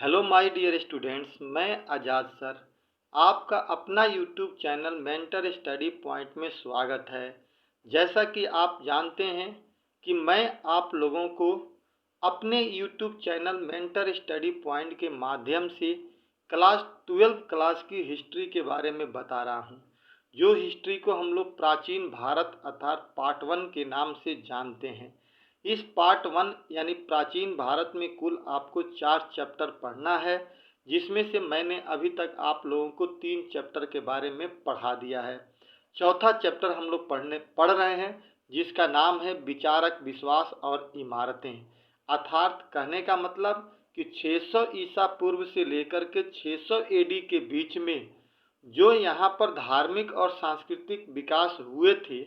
Hello my dear students, मैं आज़ाद sir आपका अपना YouTube channel mentor study point में स्वागत है। जैसा कि आप जानते हैं कि मैं आप लोगों को अपने YouTube channel mentor study point के माध्यम से क्लास 12 क्लास की हिस्ट्री के बारे में बता रहा हूं, जो हिस्ट्री को हम लोग प्राचीन भारत अर्थात पार्ट 1 के नाम से जानते हैं। इस पार्ट 1 यानी प्राचीन भारत में कुल आपको 4 चैप्टर पढ़ना है, जिसमें से मैंने अभी तक आप लोगों को 3 चैप्टर के बारे में पढ़ा दिया है। चौथा चैप्टर हम लोग पढ़ रहे हैं, जिसका नाम है विचारक विश्वास और इमारतें। अर्थात कहने का मतलब कि 600 ईसा पूर्व से लेकर के 600 एडी के बीच में जो यहाँ पर धार्मिक और सांस्कृतिक विकास हुए थे,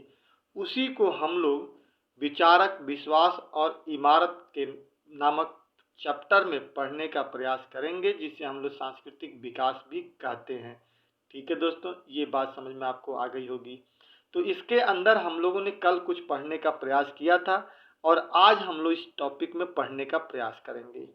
उसी को हम लोग विचारक विश्वास और इमारत के नामक चैप्टर में पढ़ने का प्रयास करेंगे, जिसे हम लोग सांस्कृतिक विकास भी कहते हैं। ठीक है दोस्तों, ये बात समझ में आपको आ गई होगी। तो इसके अंदर हम लोगों ने कल कुछ पढ़ने का प्रयास किया था और आज हम लोग इस टॉपिक में पढ़ने का प्रयास करेंगे।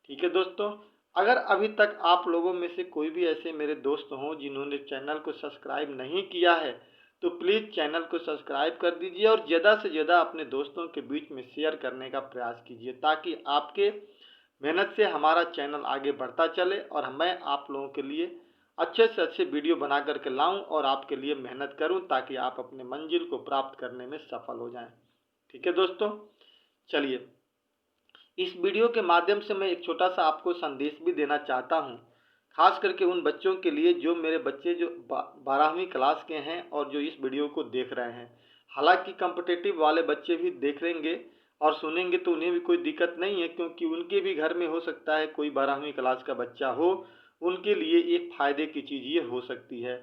ठीक है दोस्तों, अगर अभी तक आप लोगों में से कोई भी ऐसे मेरे दोस्त हों जिन्होंने चैनल को सब्सक्राइब नहीं किया है, तो प्लीज़ चैनल को सब्सक्राइब कर दीजिए और ज़्यादा से ज़्यादा अपने दोस्तों के बीच में शेयर करने का प्रयास कीजिए, ताकि आपके मेहनत से हमारा चैनल आगे बढ़ता चले और मैं आप लोगों के लिए अच्छे से अच्छे वीडियो बना करके लाऊं और आपके लिए मेहनत करूं, ताकि आप अपने मंजिल को प्राप्त करने में सफल हो जाएं। ठीक है दोस्तों, चलिए इस वीडियो के माध्यम से मैं एक छोटा सा आपको संदेश भी देना चाहता हूं, खास करके उन बच्चों के लिए जो मेरे बच्चे जो 12वीं क्लास के हैं और जो इस वीडियो को देख रहे हैं। हालांकि कॉम्पिटिटिव वाले बच्चे भी देखेंगे और सुनेंगे तो उन्हें भी कोई दिक्कत नहीं है, क्योंकि उनके भी घर में हो सकता है कोई 12वीं क्लास का बच्चा हो, उनके लिए एक फ़ायदे की चीज़ ये हो सकती है।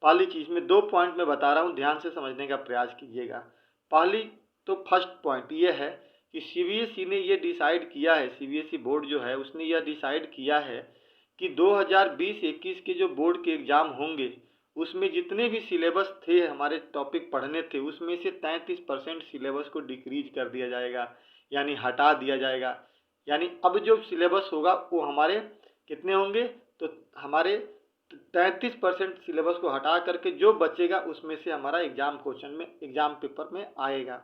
पहली चीज़ में 2 पॉइंट में बता रहा हूँ, ध्यान से समझने का प्रयास कीजिएगा। पहली तो फर्स्ट पॉइंट ये है कि सीबीएसई ने ये डिसाइड किया है, सीबीएसई बोर्ड जो है उसने यह डिसाइड किया है कि 2020-21 के जो बोर्ड के एग्ज़ाम होंगे, उसमें जितने भी सिलेबस थे हमारे टॉपिक पढ़ने थे, उसमें से 33% सिलेबस को डिक्रीज कर दिया जाएगा, यानी हटा दिया जाएगा। यानी अब जो सिलेबस होगा वो हमारे कितने होंगे, तो हमारे 33% सिलेबस को हटा करके जो बचेगा उसमें से हमारा एग्ज़ाम पेपर में आएगा।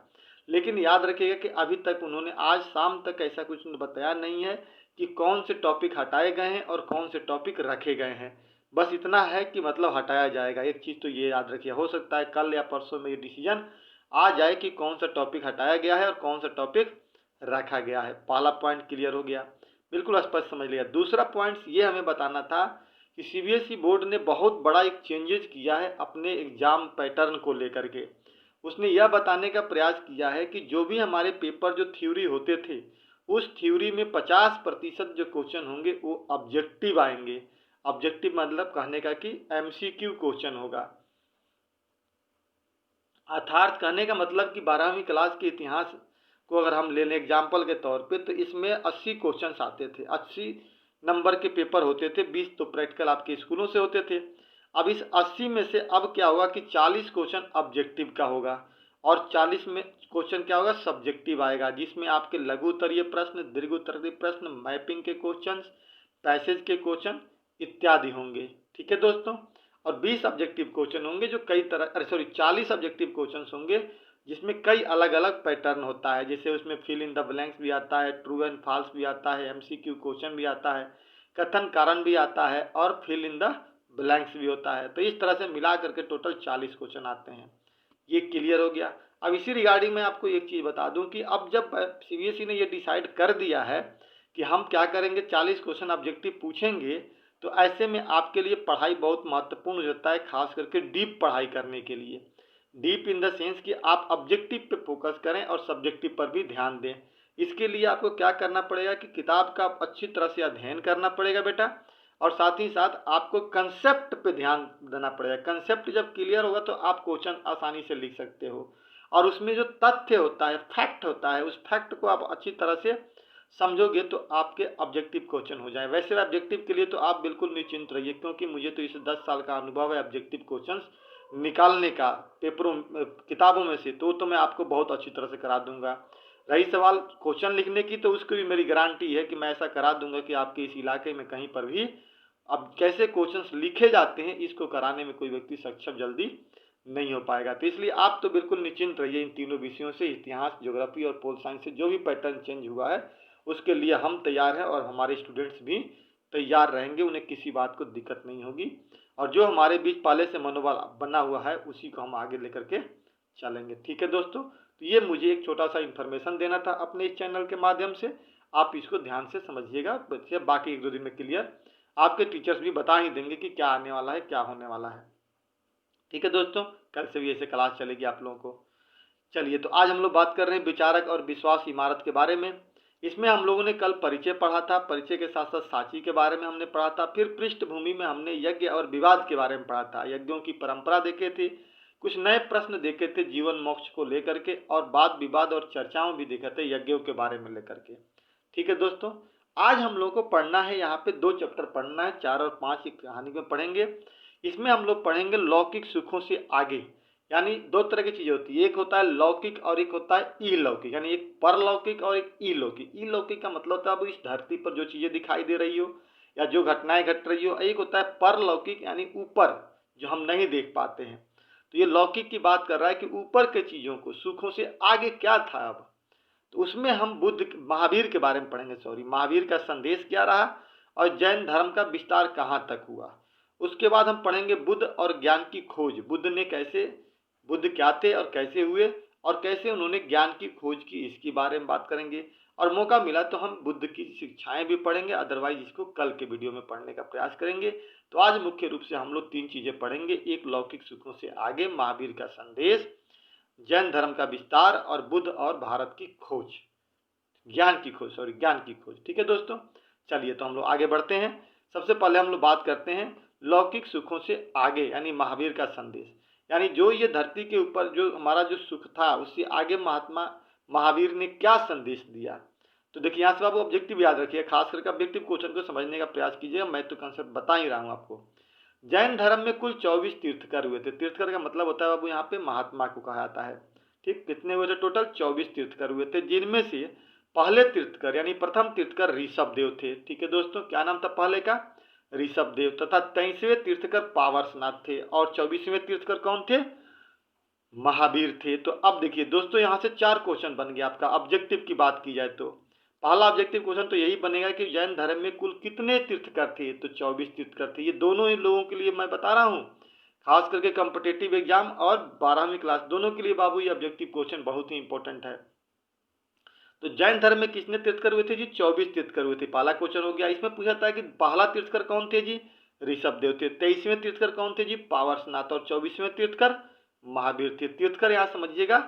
लेकिन याद रखिएगा कि अभी तक उन्होंने आज शाम तक ऐसा कुछ बताया नहीं है कि कौन से टॉपिक हटाए गए हैं और कौन से टॉपिक रखे गए हैं। बस इतना है कि मतलब हटाया जाएगा। एक चीज़ तो ये याद रखिए, हो सकता है कल या परसों में ये डिसीजन आ जाए कि कौन सा टॉपिक हटाया गया है और कौन सा टॉपिक रखा गया है। पहला पॉइंट क्लियर हो गया, बिल्कुल स्पष्ट समझ लिया। दूसरा पॉइंट ये हमें बताना था कि सीबीएसई बोर्ड ने बहुत बड़ा एक चेंजेस किया है अपने एग्ज़ाम पैटर्न को लेकर के। उसने यह बताने का प्रयास किया है कि जो भी हमारे पेपर जो थ्योरी होते थे, उस थ्योरी में 50% जो क्वेश्चन होंगे वो ऑब्जेक्टिव आएंगे। ऑब्जेक्टिव मतलब कहने का कि एमसीक्यू क्वेश्चन होगा। अर्थात कहने का मतलब कि 12वीं क्लास के इतिहास को अगर हम ले लें एग्जाम्पल के तौर पे, तो इसमें 80 क्वेश्चन आते थे, 80 नंबर के पेपर होते थे, 20 तो प्रैक्टिकल आपके स्कूलों से होते थे। अब इस 80 में से अब क्या होगा कि 40 क्वेश्चन ऑब्जेक्टिव का होगा और 40 में क्वेश्चन क्या होगा, सब्जेक्टिव आएगा, जिसमें आपके लघु उत्तरीय प्रश्न, दीर्घ उत्तरीय प्रश्न, मैपिंग के क्वेश्चन, पैसेज के क्वेश्चन इत्यादि होंगे। ठीक है दोस्तों, और 20 ऑब्जेक्टिव क्वेश्चन होंगे जो कई तरह 40 ऑब्जेक्टिव क्वेश्चन होंगे जिसमें कई अलग अलग पैटर्न होता है। जैसे उसमें फिल इन द ब्लैंक्स भी आता है, ट्रू एंड फॉल्स भी आता है, एमसीक्यू क्वेश्चन भी आता है, कथन कारण भी आता है और फिल इन द ब्लैंक्स भी होता है। तो इस तरह से मिला करके टोटल 40 क्वेश्चन आते हैं। ये क्लियर हो गया। अब इसी रिगार्डिंग मैं आपको एक चीज़ बता दूं कि अब जब सीबीएसई ने ये डिसाइड कर दिया है कि हम क्या करेंगे, 40 क्वेश्चन ऑब्जेक्टिव पूछेंगे, तो ऐसे में आपके लिए पढ़ाई बहुत महत्वपूर्ण हो जाता है, खास करके डीप पढ़ाई करने के लिए। डीप इन द सेंस कि आप ऑब्जेक्टिव पे फोकस करें और सब्जेक्टिव पर भी ध्यान दें। इसके लिए आपको क्या करना पड़ेगा कि किताब का अच्छी तरह से अध्ययन करना पड़ेगा बेटा, और साथ ही साथ आपको कंसेप्ट पे ध्यान देना पड़ेगा। कंसेप्ट जब क्लियर होगा तो आप क्वेश्चन आसानी से लिख सकते हो, और उसमें जो तथ्य होता है, फैक्ट होता है, उस फैक्ट को आप अच्छी तरह से समझोगे तो आपके ऑब्जेक्टिव क्वेश्चन हो जाए। वैसे ऑब्जेक्टिव के लिए तो आप बिल्कुल निश्चिंत रहिए, क्योंकि मुझे तो इसे 10 साल का अनुभव है ऑब्जेक्टिव क्वेश्चंस निकालने का पेपरों किताबों में से, तो मैं आपको बहुत अच्छी तरह से करा दूंगा। रही सवाल क्वेश्चन लिखने की, तो उसकी भी मेरी गारंटी है कि मैं ऐसा करा दूंगा कि आपके इस इलाके में कहीं पर भी अब कैसे क्वेश्चंस लिखे जाते हैं इसको कराने में कोई व्यक्ति सक्षम जल्दी नहीं हो पाएगा। तो इसलिए आप तो बिल्कुल निश्चिंत रहिए इन तीनों विषयों से, इतिहास, ज्योग्राफी और पोल साइंस से जो भी पैटर्न चेंज हुआ है उसके लिए हम तैयार हैं और हमारे स्टूडेंट्स भी तैयार रहेंगे, उन्हें किसी बात को दिक्कत नहीं होगी। और जो हमारे बीच पहले से मनोबल बना हुआ है उसी को हम आगे लेकर के चलेंगे। ठीक है दोस्तों, तो ये मुझे एक छोटा सा इन्फॉर्मेशन देना था अपने इस चैनल के माध्यम से, आप इसको ध्यान से समझिएगा। बच्चे बाकी 1-2 दिन में क्लियर आपके टीचर्स भी बता ही देंगे कि क्या आने वाला है, क्या होने वाला है। ठीक है दोस्तों, कल से भी ऐसे क्लास चलेगी आप लोगों को। चलिए, तो आज हम लोग बात कर रहे हैं विचारक और विश्वास इमारत के बारे में। इसमें हम लोगों ने कल परिचय पढ़ा था, परिचय के साथ साथ साची के बारे में हमने पढ़ा था, फिर पृष्ठभूमि में हमने यज्ञ और विवाद के बारे में पढ़ा था, यज्ञों की परंपरा देखे थे, कुछ नए प्रश्न देखे थे जीवन मोक्ष को लेकर के, और वाद विवाद और चर्चाओं भी देखे थे यज्ञों के बारे में लेकर के। ठीक है दोस्तों, आज हम लोग को पढ़ना है, यहाँ पे 2 चैप्टर पढ़ना है, 4 और 5 की कहानी में पढ़ेंगे। इसमें हम लोग पढ़ेंगे लौकिक सुखों से आगे, यानी 2 तरह की चीजें होती है, एक होता है लौकिक और एक होता है इलौकिक, यानी एक परलौकिक और एक इलौकिक। इलौकिक का मतलब होता है अब इस धरती पर जो चीजें दिखाई दे रही हो या जो घटनाएं घट रही हो। एक होता है परलौकिक, यानी ऊपर जो हम नहीं देख पाते हैं। तो ये लौकिक की बात कर रहा है कि ऊपर के चीजों को, सुखों से आगे क्या था अब। तो उसमें हम महावीर के बारे में पढ़ेंगे, महावीर का संदेश क्या रहा और जैन धर्म का विस्तार कहाँ तक हुआ। उसके बाद हम पढ़ेंगे बुद्ध और ज्ञान की खोज, बुद्ध क्या थे और कैसे हुए और कैसे उन्होंने ज्ञान की खोज की, इसके बारे में बात करेंगे। और मौका मिला तो हम बुद्ध की शिक्षाएं भी पढ़ेंगे, अदरवाइज इसको कल के वीडियो में पढ़ने का प्रयास करेंगे। तो आज मुख्य रूप से हम लोग 3 चीजें पढ़ेंगे, एक लौकिक सुखों से आगे, महावीर का संदेश, जैन धर्म का विस्तार और बुद्ध और भारत की खोज, ज्ञान की खोज। ठीक है दोस्तों, चलिए तो हम लोग आगे बढ़ते हैं। सबसे पहले हम लोग बात करते हैं लौकिक सुखों से आगे, यानी महावीर का संदेश, यानी जो ये धरती के ऊपर जो हमारा जो सुख था उससे आगे महात्मा महावीर ने क्या संदेश दिया। तो देखिए यहाँ से आप ऑब्जेक्टिव याद रखिए, खास करके ऑब्जेक्टिव क्वेश्चन को समझने का प्रयास कीजिएगा, मैं तो कंसेप्ट बता ही रहा हूँ आपको। जैन धर्म में कुल 24 तीर्थकर हुए थे। तीर्थकर का मतलब होता है बाबू यहाँ पे महात्मा को कहा जाता है। ठीक, कितने हुए थे टोटल? 24 तीर्थकर हुए थे, जिनमें से पहले तीर्थकर यानी प्रथम तीर्थकर ऋषभ देव थे। ठीक है दोस्तों, क्या नाम था पहले का? ऋषभ देव। तथा 23वें तीर्थकर पावरसनाथ थे और 24वें तीर्थकर कौन थे? महावीर थे। तो अब देखिए दोस्तों, यहाँ से 4 क्वेश्चन बन गया आपका। ऑब्जेक्टिव की बात की जाए तो पहला ऑब्जेक्टिव क्वेश्चन तो यही बनेगा कि जैन धर्म में कुल कितने तीर्थकर थे। तो 24 तीर्थकर थे। ये दोनों ही लोगों के लिए मैं बता रहा हूँ, खास करके कॉम्पिटिटिव एग्जाम और 12वीं क्लास दोनों के लिए बाबू ये ऑब्जेक्टिव क्वेश्चन बहुत ही इंपॉर्टेंट है। तो जैन धर्म में कितने तीर्थकर हुए थे जी? 24 तीर्थकर हुए थे। पहला क्वेश्चन हो गया। इसमें पूछा था कि पहला तीर्थकर कौन थे जी? ऋषभ देव थे। 23वें तीर्थकर कौन थे जी? पावरसनाथ। और 24वें तीर्थकर महावीर थे। तीर्थकर यहाँ समझिएगा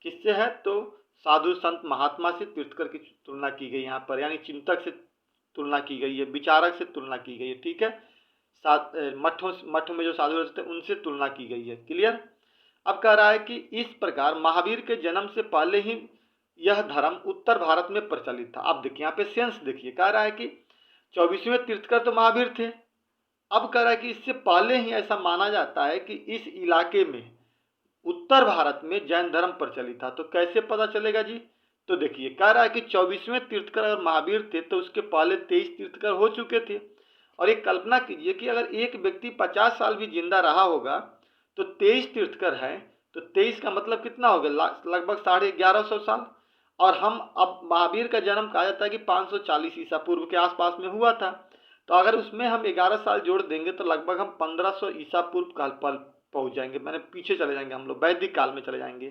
किससे है, तो साधु संत महात्मा से तीर्थकर की तुलना की गई यहाँ पर, यानी चिंतक से तुलना की गई है, विचारक से तुलना की गई है। ठीक है, मठों में जो साधु रहते थे उनसे तुलना की गई है। क्लियर? अब कह रहा है कि इस प्रकार महावीर के जन्म से पहले ही यह धर्म उत्तर भारत में प्रचलित था। अब देखिए यहाँ पे सेंस देखिए, कह रहा है कि 24वें तीर्थकर तो महावीर थे। अब कह रहा है कि इससे पहले ही ऐसा माना जाता है कि इस इलाके में उत्तर भारत में जैन धर्म प्रचलित था। तो कैसे पता चलेगा जी? तो देखिए कह रहा है कि 24वें तीर्थकर अगर महावीर थे तो उसके पहले 23 तीर्थकर हो चुके थे। और एक कल्पना कीजिए कि अगर एक व्यक्ति 50 साल भी जिंदा रहा होगा तो 23 तीर्थकर है, तो 23 का मतलब कितना हो गया? लगभग 1150 साल। और हम अब महावीर का जन्म कहा जाता है कि 540 ईसा पूर्व के आसपास में हुआ था। तो अगर उसमें हम 11 साल जोड़ देंगे तो लगभग हम 1500 ईसा पूर्व काल पर पहुंच जाएंगे, मैंने पीछे चले जाएंगे, हम लोग वैदिक काल में चले जाएंगे।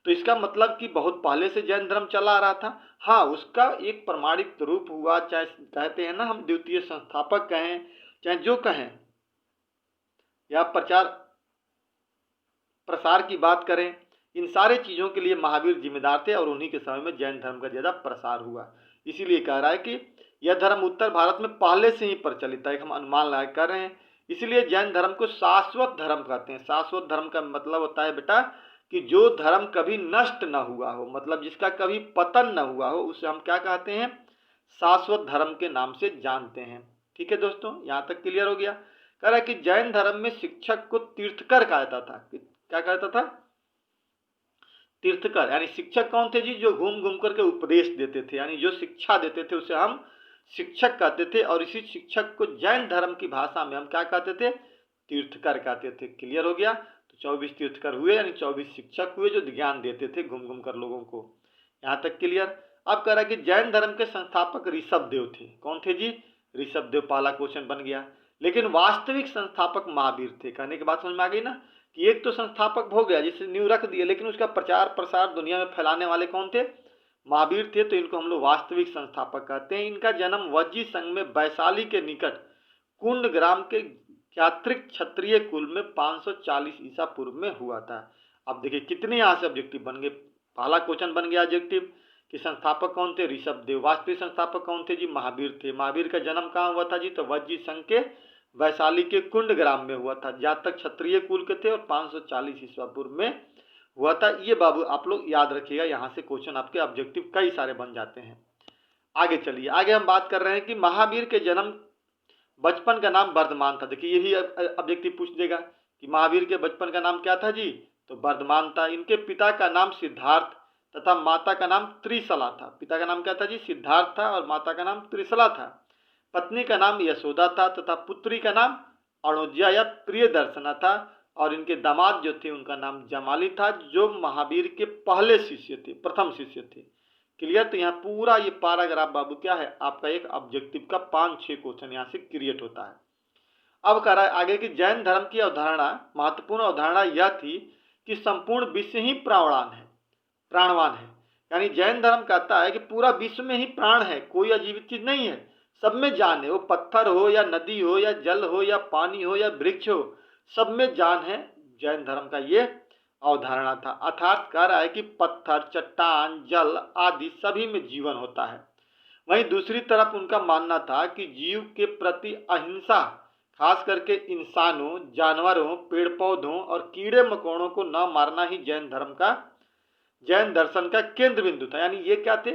तो इसका मतलब कि बहुत पहले से जैन धर्म चला आ रहा था। हाँ, उसका एक प्रमाणित रूप हुआ, चाहे कहते हैं ना हम द्वितीय संस्थापक कहें, चाहे जो कहें, या प्रचार प्रसार की बात करें, इन सारे चीज़ों के लिए महावीर जिम्मेदार थे और उन्हीं के समय में जैन धर्म का ज़्यादा प्रसार हुआ। इसीलिए कह रहा है कि यह धर्म उत्तर भारत में पहले से ही प्रचलित है, एक हम अनुमान लगा कर रहे हैं। इसलिए जैन धर्म को शाश्वत धर्म कहते हैं। शाश्वत धर्म का मतलब होता है बेटा कि जो धर्म कभी नष्ट न हुआ हो, मतलब जिसका कभी पतन न हुआ हो, उसे हम क्या कहते हैं? शाश्वत धर्म के नाम से जानते हैं। ठीक है दोस्तों, यहाँ तक क्लियर हो गया? कह रहा है कि जैन धर्म में शिक्षक को तीर्थकर कहा जाता था। क्या कहता था? तीर्थकर यानी शिक्षक कौन थे जी? जो घूम घूम करके उपदेश देते थे, यानी जो शिक्षा देते थे उसे हम शिक्षक कहते थे। और इसी शिक्षक को जैन धर्म की भाषा में हम क्या कहते थे? तीर्थकर कहते थे। क्लियर हो गया? तो 24 तीर्थकर हुए, यानी 24 शिक्षक हुए जो ज्ञान देते थे घूम घूम कर लोगों को। यहाँ तक क्लियर? अब कह रहा कि जैन धर्म के संस्थापक ऋषभ देव थे। कौन थे जी? ऋषभ देव। पहला क्वेश्चन बन गया। लेकिन वास्तविक संस्थापक महावीर थे। कहने की बात समझ में आ गई ना, कि एक तो संस्थापक हो गया जिसे नींव रख दिया, लेकिन उसका प्रचार प्रसार दुनिया में फैलाने वाले कौन थे? महावीर थे। तो इनको हम लोग वास्तविक संस्थापक कहते हैं। इनका जन्म वज्जी संघ में वैशाली के निकट कुंड ग्राम के ज्ञात्रिक क्षत्रिय कुल में 540 ईसा पूर्व में हुआ था। अब देखिए कितने यहाँ से ऑब्जेक्टिव बन गए। पहला क्वेश्चन बन गया ऑब्जेक्टिव कि संस्थापक कौन थे? ऋषभ देव। वास्तविक संस्थापक कौन थे जी? महावीर थे। महावीर का जन्म कहाँ हुआ था जी? तो वज्जी संघ के वैशाली के कुंड ग्राम में हुआ था। जातक क्षत्रिय कुल के थे और 540 ईसा पूर्व में हुआ था। ये बाबू आप लोग याद रखिएगा, यहाँ से क्वेश्चन आपके ऑब्जेक्टिव कई सारे बन जाते हैं। आगे चलिए, आगे हम बात कर रहे हैं कि महावीर के जन्म बचपन का नाम वर्धमान था। देखिए यही ऑब्जेक्टिव पूछ देगा कि महावीर के बचपन का नाम क्या था जी? तो वर्धमान था। इनके पिता का नाम सिद्धार्थ तथा माता का नाम त्रिशला था। पिता का नाम क्या था जी? सिद्धार्थ था और माता का नाम त्रिशला था। पत्नी का नाम यशोदा था तथा पुत्री का नाम अणुज्या या प्रियदर्शना था। और इनके दामाद जो थे उनका नाम जमाली था, जो महावीर के पहले शिष्य थे, प्रथम शिष्य थे। क्लियर? तो यहाँ पूरा ये पैराग्राफ बाबू क्या है आपका? एक ऑब्जेक्टिव का 5-6 क्वेश्चन यहाँ से क्रिएट होता है। अब कह रहा है आगे कि जैन धर्म की अवधारणा, महत्वपूर्ण अवधारणा यह थी कि संपूर्ण विश्व ही प्राणवान है। यानी जैन धर्म कहता है कि पूरा विश्व में ही प्राण है, कोई अजीवित चीज नहीं है, सब में जान है। वो पत्थर हो या नदी हो या जल हो या पानी हो या वृक्ष हो, सब में जान है। जैन धर्म का ये अवधारणा था। अर्थात कह रहा है कि पत्थर, चट्टान, जल आदि सभी में जीवन होता है। वहीं दूसरी तरफ उनका मानना था कि जीव के प्रति अहिंसा, खास करके इंसानों, जानवरों, पेड़ पौधों और कीड़े मकोड़ों को न मारना ही जैन दर्शन का केंद्र बिंदु था। यानी ये क्या थे?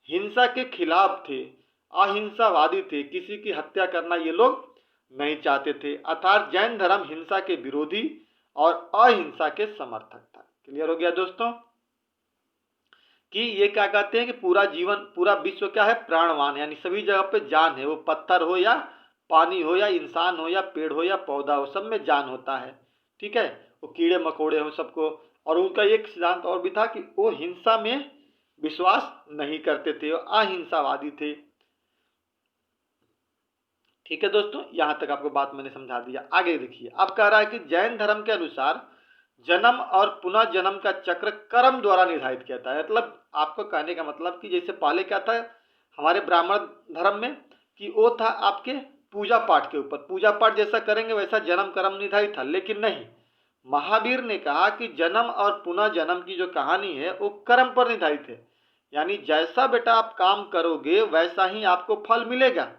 हिंसा के खिलाफ थे, अहिंसावादी थे। किसी की हत्या करना ये लोग नहीं चाहते थे। अर्थात जैन धर्म हिंसा के विरोधी और अहिंसा के समर्थक था। क्लियर हो गया दोस्तों? कि ये क्या कहते हैं कि पूरा विश्व क्या है? प्राणवान, यानी सभी जगह पे जान है। वो पत्थर हो या पानी हो या इंसान हो या पेड़ हो या पौधा हो, सब में जान होता है। ठीक है? वो कीड़े मकोड़े हो सबको। और उनका एक सिद्धांत और भी था कि वो हिंसा में विश्वास नहीं करते थे, वो अहिंसावादी थे। ठीक है दोस्तों, यहां तक आपको बात मैंने समझा दिया। आगे देखिए, अब कह रहा है कि जैन धर्म के अनुसार जन्म और पुनः जन्म का चक्र कर्म द्वारा निर्धारित किया था। मतलब आपको कहने का मतलब कि जैसे पहले क्या था हमारे ब्राह्मण धर्म में कि वो था आपके पूजा पाठ के ऊपर, पूजा पाठ जैसा करेंगे वैसा जन्म कर्म निर्धारित था। लेकिन नहीं, महावीर ने कहा कि जन्म और पुनः जन्म की जो कहानी है वो कर्म पर निर्धारित है। यानी जैसा बेटा आप काम करोगे वैसा ही आपको फल मिलेगा।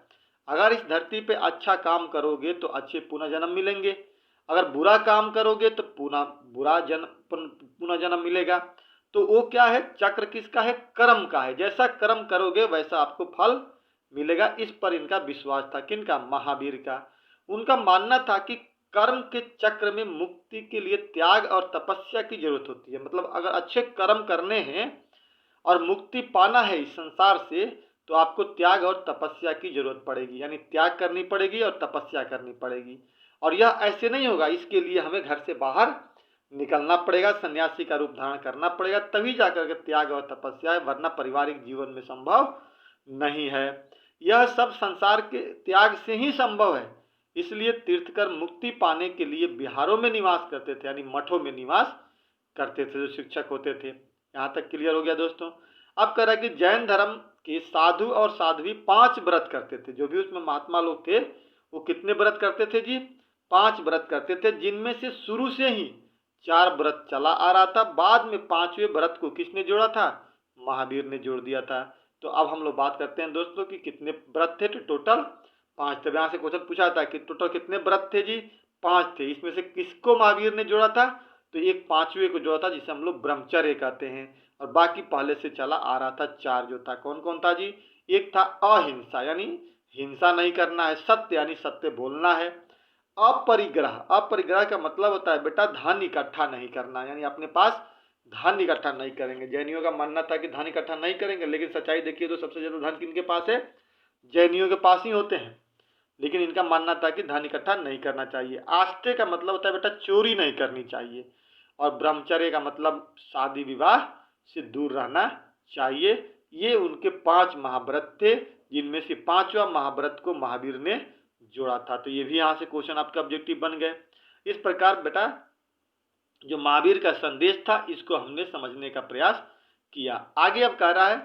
अगर इस धरती पे अच्छा काम करोगे तो अच्छे पुनः जन्म मिलेंगे, अगर बुरा काम करोगे तो पुनः जन्म मिलेगा। तो वो क्या है? चक्र किसका है? कर्म का है। जैसा कर्म करोगे वैसा आपको फल मिलेगा। इस पर इनका विश्वास था। किनका? महावीर का। उनका मानना था कि कर्म के चक्र में मुक्ति के लिए त्याग और तपस्या की जरूरत होती है। मतलब अगर अच्छे कर्म करने हैं और मुक्ति पाना है इस संसार से, तो आपको त्याग और तपस्या की जरूरत पड़ेगी। यानी त्याग करनी पड़ेगी और तपस्या करनी पड़ेगी। और यह ऐसे नहीं होगा, इसके लिए हमें घर से बाहर निकलना पड़ेगा, सन्यासी का रूप धारण करना पड़ेगा, तभी जाकर के त्याग और तपस्या है, वरना पारिवारिक जीवन में संभव नहीं है। यह सब संसार के त्याग से ही संभव है। इसलिए तीर्थकर मुक्ति पाने के लिए बिहारों में निवास करते थे, यानी मठों में निवास करते थे, जो शिक्षक होते थे। यहाँ तक क्लियर हो गया दोस्तों? अब कह रहा है कि जैन धर्म के साधु और साध्वी 5 व्रत करते थे। जो भी उसमें महात्मा लोग थे वो कितने व्रत करते थे जी? 5 व्रत करते थे, जिनमें से शुरू से ही 4 व्रत चला आ रहा था। बाद में 5वें व्रत को किसने जोड़ा था? महावीर ने जोड़ दिया था। तो अब हम लोग बात करते हैं दोस्तों कि कितने व्रत थे? तो टोटल 5 थे। यहाँ से क्वेश्चन पूछा था कि टोटल कितने व्रत थे जी? 5 थे। इसमें से किसको महावीर ने जोड़ा था? तो एक 5वें को जोड़ा था, जिसे हम लोग ब्रह्मचर्य कहते हैं। और बाकी पहले से चला आ रहा था 4 जो था। कौन कौन था जी? एक था अहिंसा, यानी हिंसा नहीं करना है। सत्य, यानी सत्य बोलना है। अपरिग्रह, अपरिग्रह का मतलब होता है बेटा धन इकट्ठा नहीं करना, यानी अपने पास धन इकट्ठा नहीं करेंगे। जैनियों का मानना था कि धन इकट्ठा नहीं करेंगे, लेकिन सच्चाई देखिए तो सबसे ज्यादा धन किनके पास है? जैनियों के पास ही होते हैं। लेकिन इनका मानना था कि धन इकट्ठा नहीं करना चाहिए। आस्ते का मतलब होता है बेटा चोरी नहीं करनी चाहिए, और ब्रह्मचर्य का मतलब शादी विवाह से दूर रहना चाहिए। ये उनके 5 महाव्रत थे, जिनमें से 5वां महाव्रत को महावीर ने जोड़ा था। तो ये भी यहाँ से क्वेश्चन आपका ऑब्जेक्टिव बन गए। इस प्रकार बेटा जो महावीर का संदेश था, इसको हमने समझने का प्रयास किया। आगे अब कह रहा है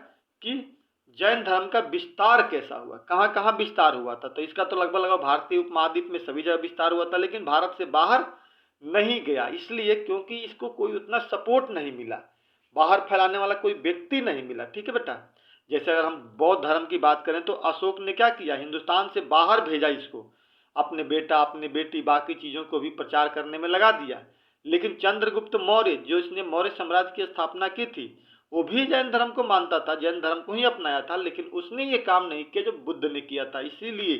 कि जैन धर्म का विस्तार कैसा हुआ, कहाँ कहाँ विस्तार हुआ था। तो इसका तो लगभग भारतीय उपमहाद्वीप में सभी जगह विस्तार हुआ था, लेकिन भारत से बाहर नहीं गया। इसलिए क्योंकि इसको कोई उतना सपोर्ट नहीं मिला, बाहर फैलाने वाला कोई व्यक्ति नहीं मिला। ठीक है बेटा। जैसे अगर हम बौद्ध धर्म की बात करें तो अशोक ने क्या किया, हिंदुस्तान से बाहर भेजा इसको, अपने बेटा अपने बेटी बाकी चीज़ों को भी प्रचार करने में लगा दिया। लेकिन चंद्रगुप्त मौर्य, जो इसने मौर्य साम्राज्य की स्थापना की थी, वो भी जैन धर्म को मानता था, जैन धर्म को ही अपनाया था, लेकिन उसने ये काम नहीं किया जो बुद्ध ने किया था। इसीलिए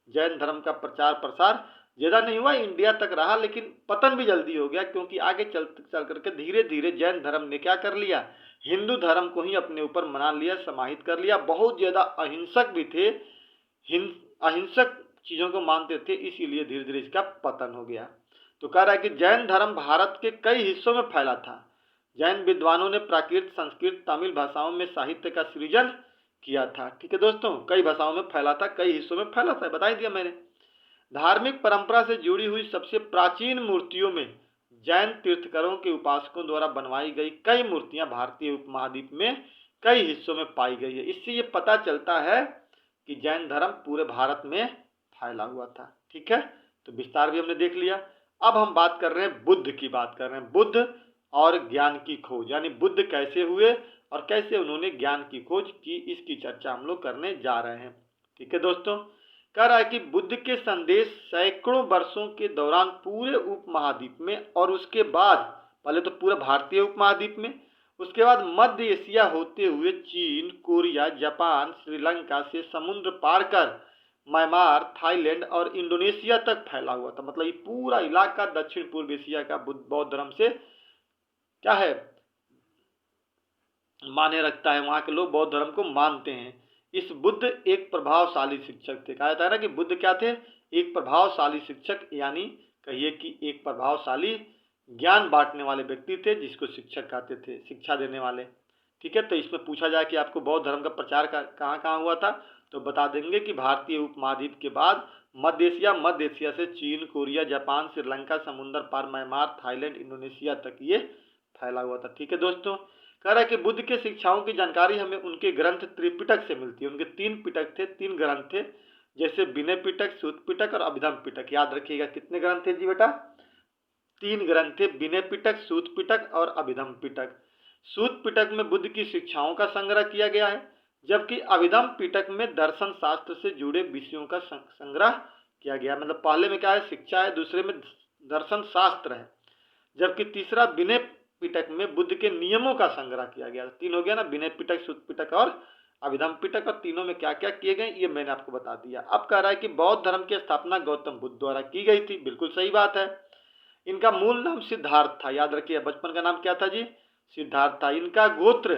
जैन धर्म का प्रचार प्रसार ज़्यादा नहीं हुआ, इंडिया तक रहा, लेकिन पतन भी जल्दी हो गया, क्योंकि आगे चल करके धीरे धीरे जैन धर्म ने क्या कर लिया, हिंदू धर्म को ही अपने ऊपर मना लिया, समाहित कर लिया। बहुत ज़्यादा अहिंसक भी थे, अहिंसक चीज़ों को मानते थे, इसीलिए धीरे धीरे इसका पतन हो गया। तो कह रहा है कि जैन धर्म भारत के कई हिस्सों में फैला था। जैन विद्वानों ने प्राकृत, संस्कृत, तमिल भाषाओं में साहित्य का सृजन किया था। ठीक है दोस्तों, कई भाषाओं में फैला था, कई हिस्सों में फैला था, बता ही दिया मैंने। धार्मिक परंपरा से जुड़ी हुई सबसे प्राचीन मूर्तियों में जैन तीर्थंकरों के उपासकों द्वारा बनवाई गई कई मूर्तियां भारतीय उपमहाद्वीप में कई हिस्सों में पाई गई है। इससे ये पता चलता है कि जैन धर्म पूरे भारत में फैला हुआ था। ठीक है, तो विस्तार भी हमने देख लिया। अब हम बात कर रहे हैं बुद्ध की, बात कर रहे हैं बुद्ध और ज्ञान की खोज, यानी बुद्ध कैसे हुए और कैसे उन्होंने ज्ञान की खोज की, इसकी चर्चा हम लोग करने जा रहे हैं। ठीक है दोस्तों, कह रहा है कि बुद्ध के संदेश सैकड़ों वर्षों के दौरान पूरे उपमहाद्वीप में, और उसके बाद पहले तो पूरे भारतीय उपमहाद्वीप में, उसके बाद मध्य एशिया होते हुए चीन, कोरिया, जापान, श्रीलंका से समुद्र पार कर म्यांमार, थाईलैंड और इंडोनेशिया तक फैला हुआ था। मतलब ये पूरा इलाका दक्षिण पूर्व एशिया का बौद्ध धर्म से क्या है, माने रखता है, वहां के लोग बौद्ध धर्म को मानते हैं। इस बुद्ध एक प्रभावशाली शिक्षक थे। कहा जाता है ना कि बुद्ध क्या थे, एक प्रभावशाली शिक्षक, यानी कहिए कि एक प्रभावशाली ज्ञान बांटने वाले व्यक्ति थे, जिसको शिक्षक कहते थे, शिक्षा देने वाले। ठीक है, तो इसमें पूछा जाए कि आपको बौद्ध धर्म का प्रचार कहाँ कहाँ हुआ था, तो बता देंगे कि भारतीय उपमहाद्वीप के बाद मध्य एशिया से चीन, कोरिया, जापान, श्रीलंका, समुद्र पार, म्यांमार, थाईलैंड, इंडोनेशिया तक ये फैला हुआ था। ठीक है दोस्तों, कह रहा है कि बुद्ध के शिक्षाओं की जानकारी हमें उनके ग्रंथ त्रिपिटक से मिलती है। उनके 3 पिटक थे, 3 ग्रंथ थे, जैसे विनय पिटक, सूत पिटक और अभिधम पिटक। याद रखिएगा कितने ग्रंथ थे जी बेटा, 3 ग्रंथ थे, विनय पिटक, सूत पिटक और अभिधम पिटक। सूत पिटक में बुद्ध की शिक्षाओं का संग्रह किया गया है, जबकि अभिधम पिटक में दर्शन शास्त्र से जुड़े विषयों का संग्रह किया गया। मतलब पहले में क्या है, शिक्षा है, दूसरे में दर्शन शास्त्र है, जबकि तीसरा विनय पिटक में बुद्ध के नियमों का संग्रह किया गया। 3 हो गया ना, विनय पिटक, सूत पिटक और अभिधम पिटक, और तीनों में क्या क्या किए गए ये मैंने आपको बता दिया। अब कह रहा है कि बौद्ध धर्म की स्थापना गौतम बुद्ध द्वारा की गई थी। बिल्कुल सही बात है। इनका मूल नाम सिद्धार्थ था, याद रखिए। बचपन का नाम क्या था जी, सिद्धार्थ था। इनका गोत्र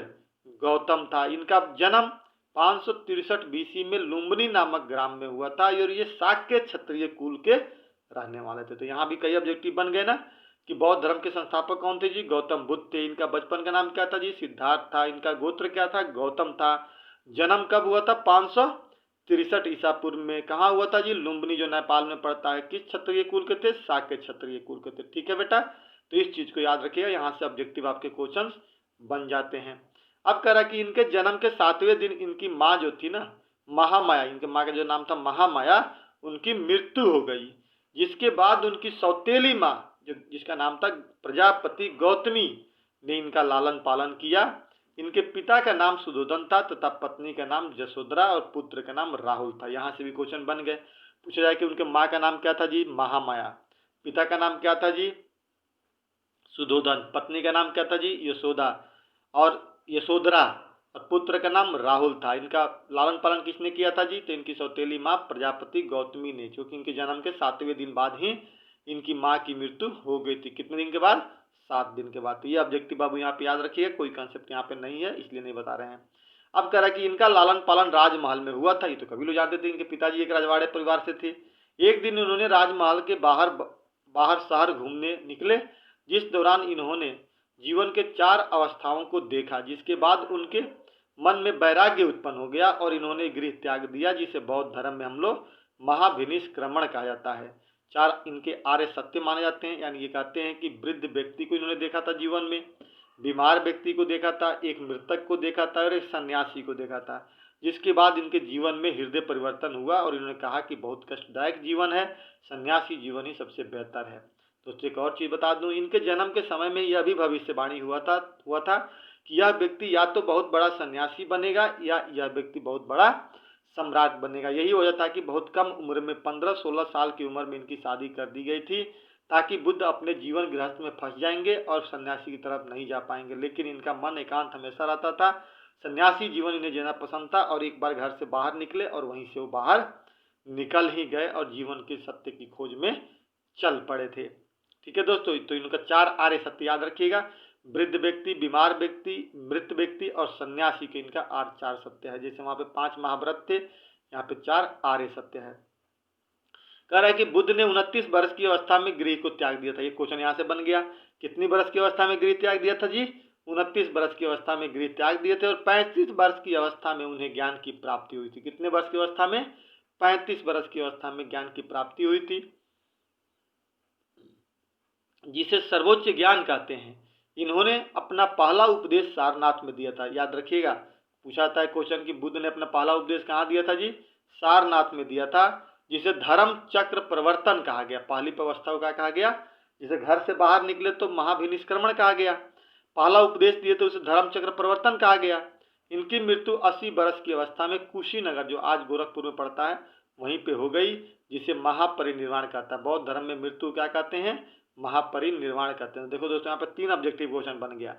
गौतम था। इनका जन्म 563 बीसी में लुम्बिनी नामक ग्राम में हुआ था, और ये शाक्य क्षत्रिय कुल के रहने वाले थे। तो यहाँ भी कई ऑब्जेक्टिव बन गए ना कि बौद्ध धर्म के संस्थापक कौन थे जी, गौतम बुद्ध थे। इनका बचपन का नाम क्या था जी, सिद्धार्थ था। इनका गोत्र क्या था, गौतम था। जन्म कब हुआ था, 563 ईसा पूर्व में। कहाँ हुआ था जी, लुम्बिनी, जो नेपाल में पड़ता है। किस क्षत्रिय कुल के थे, शाक्य क्षत्रिय कुल के थे। ठीक है बेटा, तो इस चीज को याद रखिएगा, यहाँ से ऑब्जेक्टिव आपके क्वेश्चन बन जाते हैं। अब कह रहा कि इनके जन्म के 7वें दिन इनकी माँ जो थी ना, महामाया, इनके माँ का जो नाम था महामाया, उनकी मृत्यु हो गई। जिसके बाद उनकी सौतेली माँ, जिसका नाम था प्रजापति गौतमी, ने इनका लालन पालन किया। इनके पिता का नाम सुधोधन था तथा पत्नी का नाम जसोधरा और पुत्र का नाम राहुल था। यहाँ से भी क्वेश्चन बन गए। पूछा जाए कि उनके माँ का नाम क्या था जी, महामाया। पिता का नाम क्या था जी, सुधोधन। पत्नी का नाम क्या था जी, यशोदा और यशोधरा, और पुत्र का नाम राहुल था। इनका लालन पालन किसने किया था जी, तो इनकी सौतेली माँ प्रजापति गौतमी ने, क्योंकि इनके जन्म के 7वें दिन बाद ही इनकी माँ की मृत्यु हो गई थी। कितने दिन के बाद, 7 दिन के बाद। तो ये ऑब्जेक्टिव बाबू यहाँ पे याद रखिएगा, कोई कंसेप्ट यहाँ पे नहीं है इसलिए नहीं बता रहे हैं। अब कह रहा है कि इनका लालन पालन राजमहल में हुआ था। ये तो कभी लोग जानते थे, इनके पिताजी एक रजवाड़े परिवार से थे। एक दिन उन्होंने राजमहल के बाहर शहर घूमने निकले, जिस दौरान इन्होंने जीवन के 4 अवस्थाओं को देखा, जिसके बाद उनके मन में वैराग्य उत्पन्न हो गया और इन्होंने गृह त्याग दिया, जिसे बौद्ध धर्म में हम लोग महाभिनिष्क्रमण कहा जाता है। 4 इनके आर्य सत्य माने जाते हैं, यानी ये कहते हैं कि वृद्ध व्यक्ति को इन्होंने देखा था जीवन में, बीमार व्यक्ति को देखा था, एक मृतक को देखा था और एक सन्यासी को देखा था, जिसके बाद इनके जीवन में हृदय परिवर्तन हुआ और इन्होंने कहा कि बहुत कष्टदायक जीवन है, सन्यासी जीवन ही सबसे बेहतर है। तो एक और चीज़ बता दूं, इनके जन्म के समय में यह भी भविष्यवाणी हुआ था कि यह व्यक्ति या तो बहुत बड़ा सन्यासी बनेगा या यह व्यक्ति बहुत बड़ा सम्राट बनेगा। यही वजह था कि बहुत कम उम्र में 15-16 साल की उम्र में इनकी शादी कर दी गई थी, ताकि बुद्ध अपने जीवन गृहस्थ में फंस जाएंगे और सन्यासी की तरफ नहीं जा पाएंगे। लेकिन इनका मन एकांत हमेशा रहता था, सन्यासी जीवन इन्हें जीना पसंद था और एक बार घर से बाहर निकले और वहीं से वो बाहर निकल ही गए और जीवन के सत्य की खोज में चल पड़े थे। ठीक है दोस्तों, तो इनका 4 आर्य सत्य याद रखिएगा, वृद्ध व्यक्ति, बीमार व्यक्ति, मृत व्यक्ति और सन्यासी के इनका 4 सत्य है। जैसे वहां पे 5 महाव्रत थे, यहाँ पे 4 आर्य सत्य है। कह रहा है कि बुद्ध ने 29 वर्ष की अवस्था में गृह को त्याग दिया था। ये क्वेश्चन यहाँ से बन गया, कितनी वर्ष की अवस्था में गृह त्याग दिया था जी? 29 वर्ष की अवस्था में गृह त्याग दिए थे और 35 वर्ष की अवस्था में उन्हें ज्ञान की प्राप्ति हुई थी। कितने वर्ष की अवस्था में? 35 वर्ष की अवस्था में ज्ञान की प्राप्ति हुई थी, जिसे सर्वोच्च ज्ञान कहते हैं। इन्होंने अपना पहला उपदेश सारनाथ में दिया था। याद रखिएगा, पूछा था क्वेश्चन कि बुद्ध ने अपना पहला उपदेश कहाँ दिया था जी? सारनाथ में दिया था, जिसे धर्म चक्र प्रवर्तन कहा गया। पहली अवस्था को क्या कहा गया? जिसे घर से बाहर निकले तो महाभिनिष्क्रमण कहा गया। पहला उपदेश दिए तो उसे धर्म चक्र प्रवर्तन कहा गया। इनकी मृत्यु 80 वर्ष की अवस्था में कुशीनगर, जो आज गोरखपुर में पड़ता है, वहीं पे हो गई, जिसे महापरिनिर्वाण कहता है। बौद्ध धर्म में मृत्यु क्या कहते हैं? महापरिनिर्वाण कहते हैं। देखो दोस्तों, यहाँ पे 3 ऑब्जेक्टिव क्वेश्चन बन गया।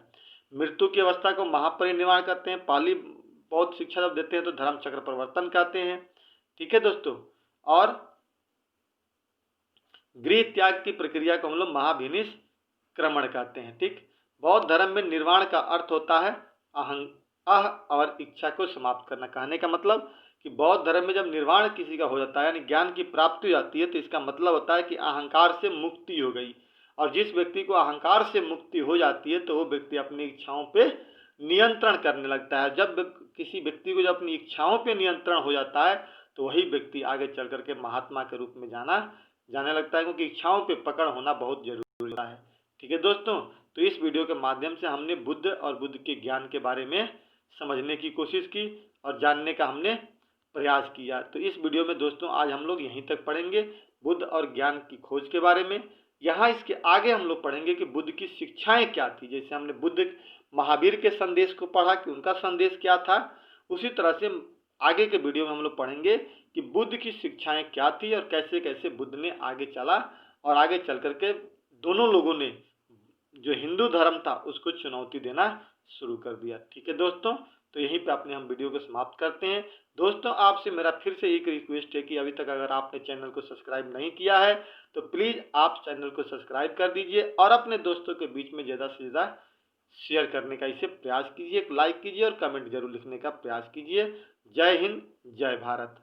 मृत्यु की अवस्था को महापरिनिर्वाण कहते हैं, पहली बौद्ध शिक्षा जब देते हैं तो धर्म चक्र प्रवर्तन कहते हैं। ठीक है दोस्तों, और गृह त्याग की प्रक्रिया को हम लोग महाभिनिष्क्रमण कहते हैं। ठीक, बौद्ध धर्म में निर्वाण का अर्थ होता है अह और इच्छा को समाप्त करना। कहने का मतलब कि बौद्ध धर्म में जब निर्वाण किसी का हो जाता है, यानी ज्ञान की प्राप्ति हो जाती है, तो इसका मतलब होता है कि अहंकार से मुक्ति हो गई। और जिस व्यक्ति को अहंकार से मुक्ति हो जाती है तो वो व्यक्ति अपनी इच्छाओं पे नियंत्रण करने लगता है। जब किसी व्यक्ति को जब अपनी इच्छाओं पे नियंत्रण हो जाता है तो वही व्यक्ति आगे चल करके महात्मा के रूप में जाने लगता है, क्योंकि इच्छाओं पे पकड़ होना बहुत जरूरी है। ठीक है दोस्तों, तो इस वीडियो के माध्यम से हमने बुद्ध और बुद्ध के ज्ञान के बारे में समझने की कोशिश की और जानने का हमने प्रयास किया। तो इस वीडियो में दोस्तों आज हम लोग यहीं तक पढ़ेंगे बुद्ध और ज्ञान की खोज के बारे में। यहाँ इसके आगे हम लोग पढ़ेंगे कि बुद्ध की शिक्षाएं क्या थी। जैसे हमने बुद्ध महावीर के संदेश को पढ़ा कि उनका संदेश क्या था, उसी तरह से आगे के वीडियो में हम लोग पढ़ेंगे कि बुद्ध की शिक्षाएं क्या थी और कैसे कैसे बुद्ध ने आगे चला और आगे चल करके दोनों लोगों ने जो हिंदू धर्म था उसको चुनौती देना शुरू कर दिया। ठीक है दोस्तों, तो यहीं पे अपने हम वीडियो को समाप्त करते हैं। दोस्तों, आपसे मेरा फिर से एक रिक्वेस्ट है कि अभी तक अगर आपने चैनल को सब्सक्राइब नहीं किया है तो प्लीज़ आप चैनल को सब्सक्राइब कर दीजिए और अपने दोस्तों के बीच में ज़्यादा से ज़्यादा शेयर करने का इसे प्रयास कीजिए, लाइक कीजिए और कमेंट जरूर लिखने का प्रयास कीजिए। जय हिंद, जय भारत।